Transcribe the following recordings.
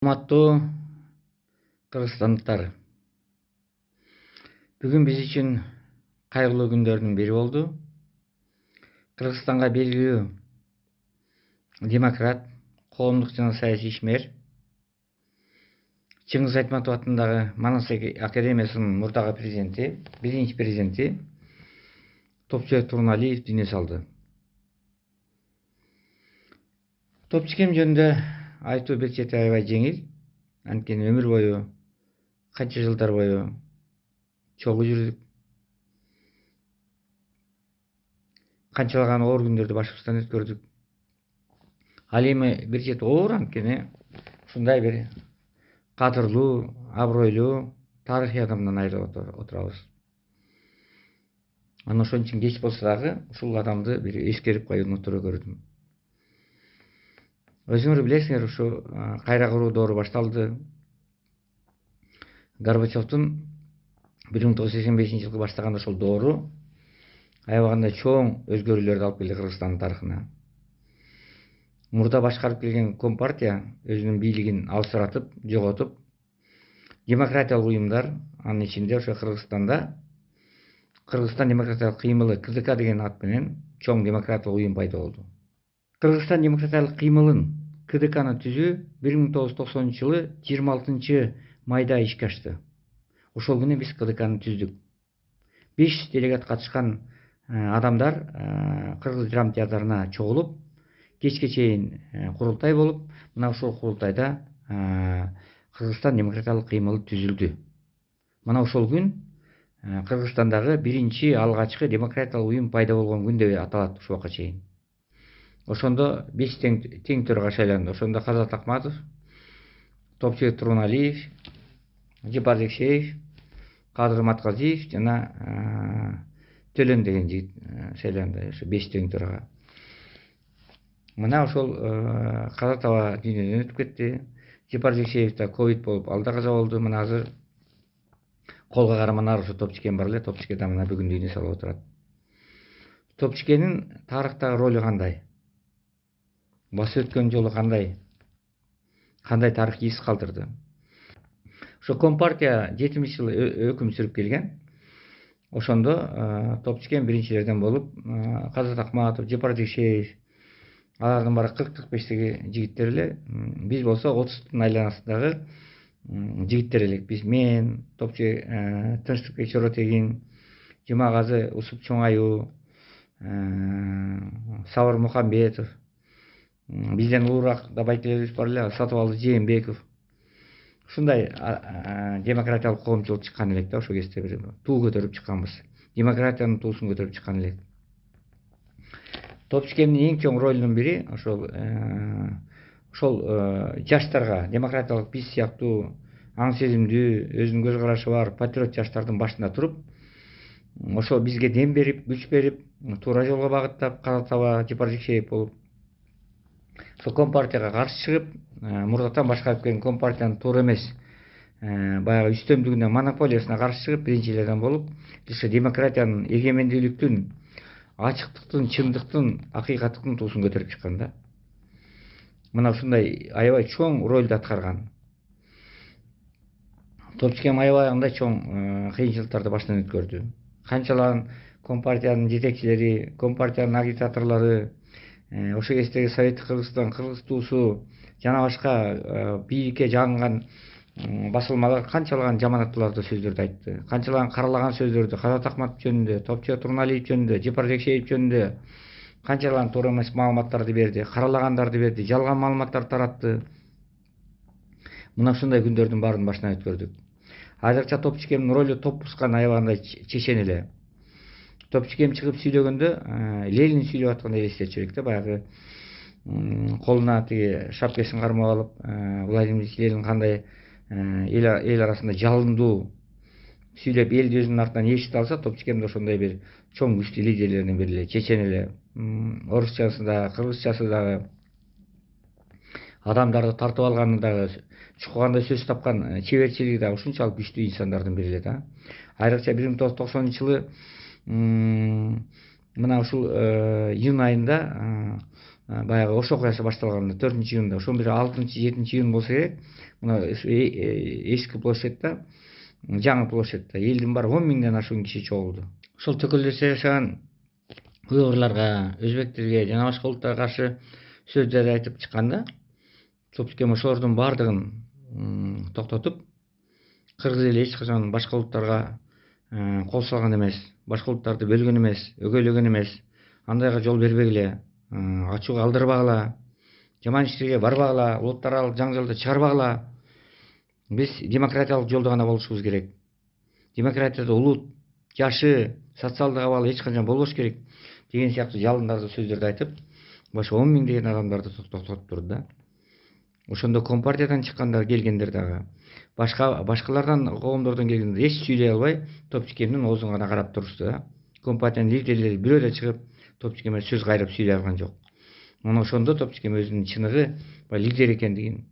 Урматтуу кыргызстандыктар, бүгүн биз үчүн кайгылуу күндөрдүн бири болду. Кыргызстанга белгилүү демократ, коомдук жана саясий ишмер Чыңгыз Айтматов атындагы Манас академиясынын мурдагы президенти, биринчи президенти Топчубек Туруналиев дүйнө салды. Топчубек жөнүндө айтуу бир чети аябай жеңил. Анткени өмүр бою, канча жылдар бою чогуу жүрдүк. Канчалаган оор күндөрдү башыбыздан өткөрдүк. Ал эми бир чети оор, анткени ушундай бир кадырлуу, абройлуу, тарыхый адамдан айрылып отурабыз. Анан ошон үчүн кеч болсо дагы ушул адамды бир эскерип коюуну туура көрдүм. Өзүңөр билесиңер, ушу кайра куруу доору башталды. Горбачевдун 1985 жылы баштаган ошол доору аябаганда чоң өзгөрүүлөрдү алып келди Кыргызстандын тарыхына. Мурда башкарып келген Компартия өзүнүн бийлигин алсыратып, жоготуп, демократиялык уюмдар, анын ичинде ошо Кыргызстанда Кыргызстан демократиялык кыймылы КДК деген ат менен чоң демократиялык уюм пайда болду. Кыргызстан демократиялык кыймылын КДКны түзүү 1990 жылы 26 майда ишке ашты. Ошол күнү биз КДКны түздүк. 5 делегат катышкан адамдар Кыргыз драма театрына чогулуп, кечке чейин курултай болуп, мына ушул курултайда Кыргызстан демократиялык кыймылы түзүлдү. Мына ошол күн Кыргызстандагы биринчи алгачкы демократиялык уюм пайда болгон күн деп аталат ушул убакка чейин. Ошондо 5 тең төрага шайланды. Ошондо Казат Акматов, Топчубек Туруналиев, Жапар Жекшеев, Кадыр Матказиев жана Төлөн деген жигит шайланды, ошо 5 тең төрага. Мына ошол Казат аба дүйнөдөн өтүп кетти. Жапар Жекшеев да ковид болуп, ал да каза болду. Мына азыр колго караманар ошо Топчубек бар эле. Топчубек да мына бүгүн дүйнө салып отурат. Топчубектин тарыхтагы ролу кандай? Басып өткөн жолу кандай? Кандай тарыхый из калтырды? Ошо Компартия 70 жыл өкүм сүрүп келген. Ошондо Топчубек биринчилерден болуп, Казат Акматов, Жапар Жекшеев, алардын баары 40-45теги жигиттер эле. Биз болсо 30-тун айланасындагы жигиттер элек. Биз мен, Топчубек, Тынчтыкбек Чоротегин, Жумагазы Усуп Чоңаю, Сабыр Мухамбетов, бизден улуураак да байкелерибиз бар эле, Сатыбалды Жээнбеков. Ушундай демократиялык коомчулук чыккан элек да, ошол кезде бир туу көтөрүп чыкканбыз. Демократиянын туусун көтөрүп чыккан элек. Топчубектин эң чоң ролунун бири ошол жаштарга, демократиялык биз сыяктуу аң сезимдүү, өзүнүн көз карашы бар патриот жаштардын башында туруп, ошол бизге дем берип, күч берип, туура жолго багыттап, Казат аба, Жапар Жекшеев болуп, ошол Компартияга каршы чыгып, мурдатан башкарып келген Компартиянын туура эмес баягы үстөмдүгүнө, монополиясына каршы чыгып, биринчилерден болуп, ошо демократиянын, эгемендүүлүктүн, ачыктыктын, чындыктын, акыйкаттыктын туусун көтөрүп чыккан да. Мына ушундай аябай чоң ролду аткарган. Топчубек аябагында чоң кыйынчылыктарды башынан өткөрдү. Канчалаган Компартиянын жетекчилери, Компартиянын агитаторлору, ошол кездеги Советтик Кыргызстан, Кыргыз туусу жана башка бийликке жагынган басылмалар канчалаган жаманаттууларды сөздөрдү айтты. Канчалаган каралаган сөздөрдү Казат Акматов жөнүндө, Топчубек Туруналиев жөнүндө, Жапар Жекшеев жөнүндө канчалаган туура эмес маалыматтарды берди, каралагандарды берди, жалган маалыматтарды таратты. Мына ушундай күндөрдүн баарын башынан өткөрдүк. Айрыкча Топчубектин ролу топускан аябагында чечен эле. Топчубек чыгып сүйлөгөндө Ленин сүйлөп аткандай элестетиш керек да, баягы колуна тиги шапкасын кармап алып, Владимир Ильич Ленин кандай эл арасында жалындуу сүйлөп, элди өзүнүн артынан ээрчите алса, Топчубек да ошондой бир чоң күчтүү лидерлердин бири эле, чечен эле. Орусчасы дагы, кыргызчасы дагы, адамдарды тартып алганы дагы, чуккандай сөз тапкан чеберчилиги дагы ушунчалык күчтүү инсандардын бири эле да. Айрыкча 1990 жылы мына ушул июнь айында баягы Ош окуясы башталганда 4-июнда, ошон бир 6-7 июн болсо керек. Мына эски площадьта, жаңы площадьта элдин баары 10 миңден ашуун киши чогулду. Ошол төкөлдөрдө жашаган уйгурларга, өзбектерге жана башка улуттарга каршы сөздөр айтып чыкканда, Топчкем ошолордун баардыгын токтотуп, кыргыз эли эч качан башка улуттарга кол салган эмес, башка улуттарды бөлгөн эмес, өгөйлөгөн эмес, андайга жол бербегиле, ачууга алдырбагыла, жаман иштерге барбагыла, улуттар аралык жаңжалды чыгарбагыла. Биз демократиялык жолдо гана болушубуз керек. Демократияда улут, жашы, социалдык абалы эч качан болбош керек деген сыяктуу жалындарды сөздөрдү айтып, башы 10 миңдеген адамдарды токтотуп турду да. Ошондо Компартиядан чыккандар, келгендер дагы, башкалардан коомдордон келгендер эч сүйлөй албай, Топчкемдин оозуна гана карап турушты да. Компартиянын лидерлери бирөө да чыгып Топчкемге сөз кайрып сүйлөй алган жок. Мына ошондо Топчкем өзүнүн чыныгы лидер экендигин,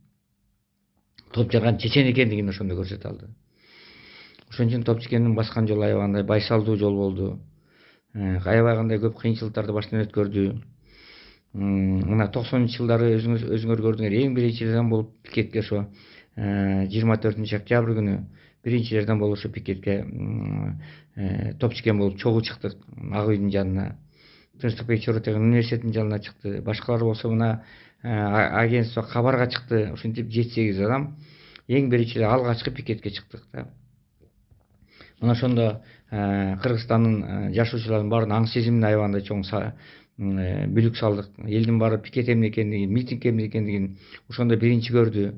топ жарган чечен экендигин ошондо көрсөтө алды. Ошон үчүн Топчкемдин баскан жолу аябагандай байсалдуу жол болду. Аябагандай көп кыйынчылыктарды баштан өткөрдү. Мына 90-жылдары өзүңөр көрдүңөр, эң биринчилерден болуп пикетке ошо 24-октябрь күнү биринчилерден болуп ошо пикетке Топчкем болуп чогуу чыктык Ак үйдүн жанына. Тынчтыкбек Чоротегин университетинин жанына чыкты. Башкалар болсо мына агентство Кабарга чыкты. Ушинтип 7-8 адам эң биринчи алгачкы пикетке чыктык да. Мына ошондо Кыргызстандын жашоочуларынын баарынын аң сезимине аябагандай чоң бүлүк салдык. Элдин баары пикет эмне экендигин, митинг эмне экендигин ошондо биринчи көрдү.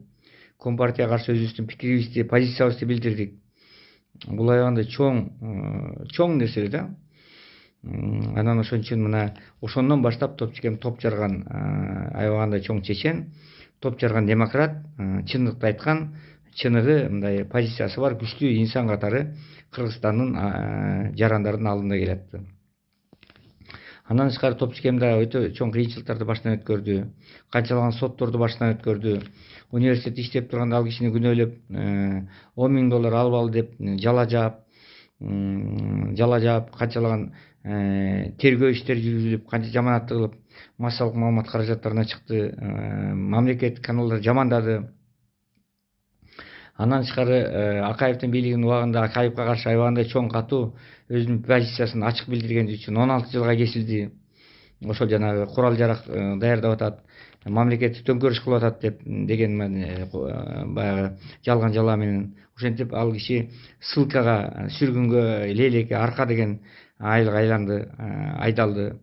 Компартияга каршы өзүбүздүн пикирибизди, позициябызды билдирдик. Бул аябагандай чоң нерсе да. Анан ошон үчүн мына ошондон баштап Топчкем топ жарган аябагандай чоң чечен, топ жарган демократ, чындыкты айткан, чыныгы мындай позициясы бар күчтүү инсан катары Кыргызстандын жарандардын алдында келатты. Андан тышкары Топчкем да өтө чоң кыйынчылыктарды баштан өткөрдү. Канчалаган сотторду баштан өткөрдү. Университет иштеп турганда ал кишини күнөөлөп $10 миң албалы деп жала жаап, канчалаган тергөө иштери жүргүзүлүп, канча жаманатты кылып, массалык маалымат каражаттарына чыкты. Мамлекеттик каналдар жамандады. Андан тышкары Акаевдин бийлигинин убагында Акаевге каршы аябагандай чоң катуу өзүнүн позициясын ачык билдиргени үчүн 16 жылга кесилди. Ошол жанагы курал жарак даярдап атат, мамлекеттик төңкөрүш кылып атат деген баягы жалган жала менен. Ошентип ал киши ссылкага, сүргүнгө, лелекке, арка деген айланды, айдалды.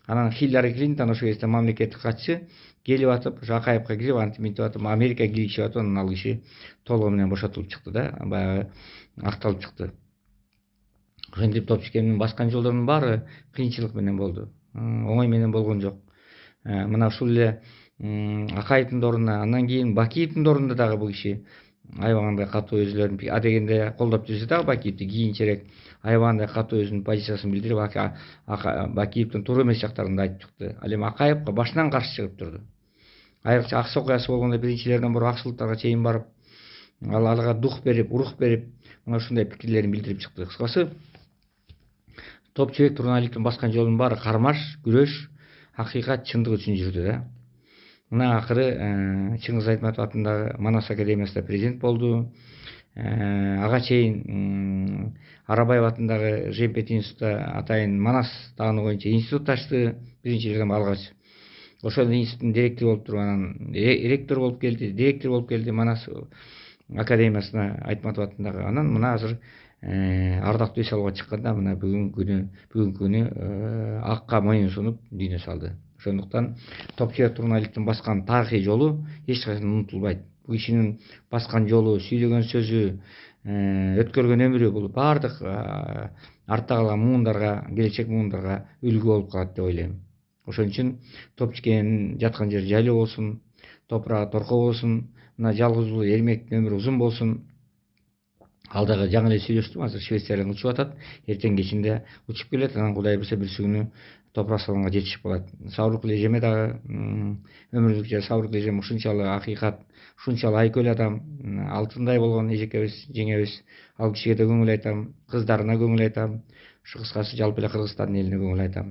Анан Хиллари Клинтон ошол кезде мамлекеттик катчы келип атып, ошо Акаевге кирип антип мынтип атып, Америкага киргизип атып, анан ал киши толугу менен бошотулуп чыкты да, баягы акталып чыкты. Ошентип Топчкемдин баскан жолдорунун баары кыйынчылык менен болду. Оңой менен болгон жок. Мына ушул эле Акаевдин ордуна, андан кийин Бакиевдин ордунда дагы бул киши аябагандай катуу өзүлөрүнүн адегенде колдоп жүрсө дагы Бакиевди кийинчерээк аябагандай катуу өзүнүн позициясын билдирип, Бакиевдин туура эмес жактарын да айтып чыкты. Ал эми Акаевга башынан каршы чыгып турду. Айрыкча Аксы окуясы болгондо биринчилерден буруп Аксулуктарга чейин барып, аларга дух берип, урух берип, мына ушундай пикирлерин билдирип чыкты. Кыскасы, Топчбек Турналиевдин баскан жолунун баары кармаш, күрөш, акыйкат, чындык үчүн жүрдү да. Мына акыры Чыңгыз Айтматов атындагы Манас академиясында президент болду. Ага чейин Арабаев атындагы Жемпет институтта атайын Манас тааны боюнча институт ачты, биринчилерден алгач. Ошол институттун директору болуп туруп, анан ректор болуп келди, директор болуп келди Манас академиясына Айтматов атындагы. Анан мына азыр ардактуу үй салууга чыкканда мына бүгүнкү күнү акка моюн сунуп дүйнө салды. Ошондуктан Топчбек Турналиевдин баскан тарыхый жолу эч качан унутулбайт. Бул кишинин баскан жолу, сүйлөгөн сөзү, өткөргөн өмүрү бул баардык артта калган муундарга, келечек муундарга үлгү болуп калат деп ойлойм. Ошон үчүн Топчкенин жаткан жери жайлуу болсун, топурагы торкоо болсун, мына жалгыз Эрмектин өмүрү узун болсун. Ал дагы жаңы эле сүйлөштүм, азыр Швейцарияга учуп атат, эртең кечинде учуп келет, анан Кудай буйрса бир күнү топурак салганга жетишип калат. Сабырбек эжеме дагы өмүрүндүк жа Сабырбек эжем ушунчалык акыйкат, ушунчалык айкөл адам, алтындай болгон эжекебиз, жеңебиз. Ал кишиге да көңүл айтам, кыздарына көңүл айтам. Ушу кыскасы жалпы эле Кыргызстандын элине көңүл айтам.